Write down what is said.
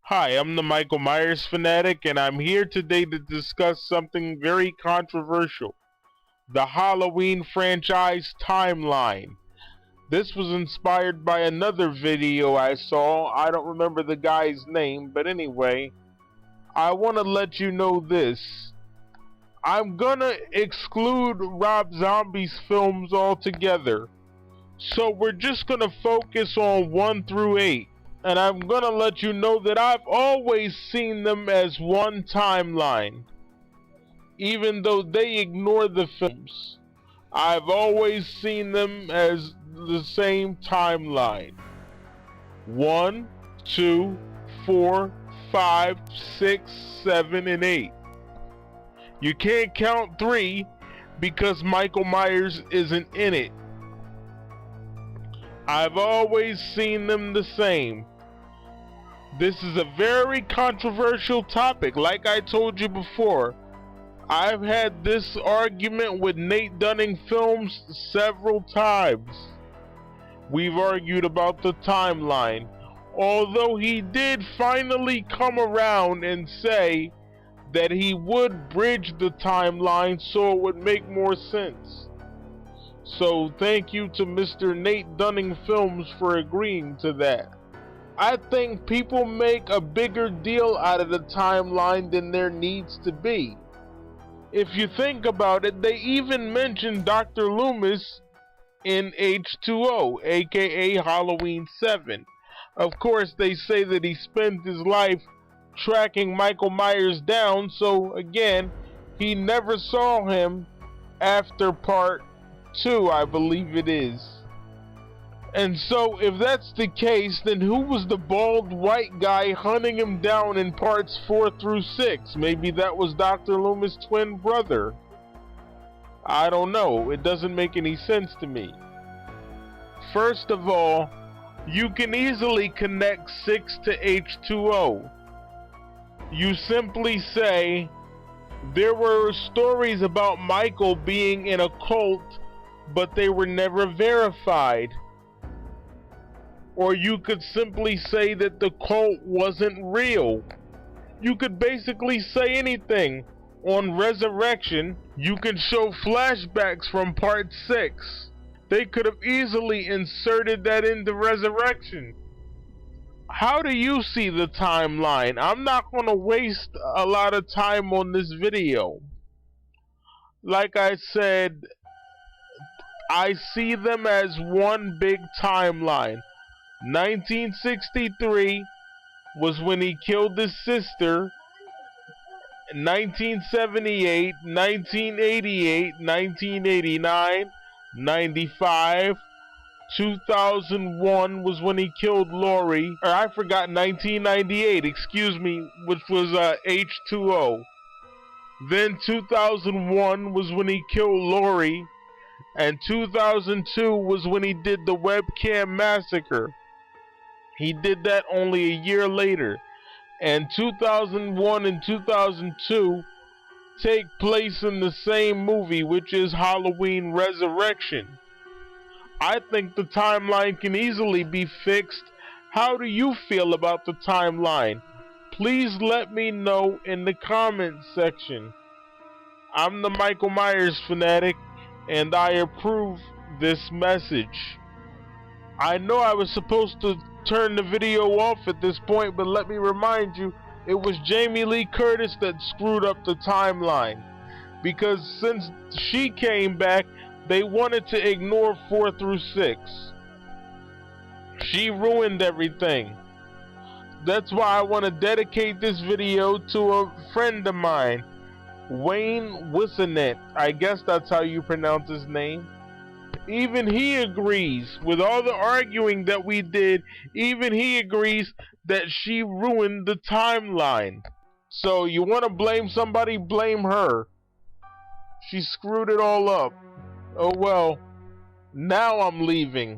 Hi, I'm the Michael Myers fanatic, and I'm here today to discuss something very controversial: the Halloween franchise timeline. This was inspired by another video I saw. I don't remember the guy's name, but anyway, I want to let you know this. I'm gonna exclude Rob Zombie's films altogether. So we're just gonna focus on 1 through 8. And I'm gonna let you know that I've always seen them as one timeline. Even though they ignore the films, I've always seen them as the same timeline. 1, 2, 4, 5, 6, 7, and 8. You can't count 3 because Michael Myers isn't in it. I've always seen them the same. This is a very controversial topic. Like I told you before, I've had this argument with Nate Dunning Films several times. We've argued about the timeline, although he did finally come around and say that he would bridge the timeline so it would make more sense. So thank you to Mr. Nate Dunning Films for agreeing to that. I think people make a bigger deal out of the timeline than there needs to be. If you think about it, they even mention Dr. Loomis in H2O, aka Halloween 7. Of course, they say that he spent his life tracking Michael Myers down, so again, he never saw him after part 2, I believe it is. And so, if that's the case, then who was the bald white guy hunting him down in parts 4 through 6? Maybe that was Dr. Loomis' twin brother. I don't know. It doesn't make any sense to me. First of all, you can easily connect 6 to H2O. You simply say, there were stories about Michael being in a cult, but they were never verified. Or you could simply say that the cult wasn't real. You could basically say anything. On Resurrection, you can show flashbacks from part 6. They could have easily inserted that into Resurrection. How do you see the timeline? I'm not going to waste a lot of time on this video. Like I said, I see them as one big timeline. 1963 was when he killed his sister. 1978, 1988, 1989, 95, 2001 was when he killed Laurie. Or I forgot, 1998, excuse me, which was H2O. Then 2001 was when he killed Laurie. And 2002 was when he did the webcam massacre. He did that only a year later. And 2001 and 2002 take place in the same movie, which is Halloween Resurrection. I think the timeline can easily be fixed. How do you feel about the timeline? Please let me know in the comments section. I'm the Michael Myers fanatic, and I approve this message. I know I was supposed to turn the video off at this point, but let me remind you, it was Jamie Lee Curtis that screwed up the timeline. Because since she came back, they wanted to ignore 4 through 6. She ruined everything. That's why I want to dedicate this video to a friend of mine, Wayne Wissenet. I guess that's how you pronounce his name. Even he agrees, with all the arguing that we did, even he agrees that she ruined the timeline. So you want to blame somebody, blame her. She screwed it all up. Oh well, now I'm leaving.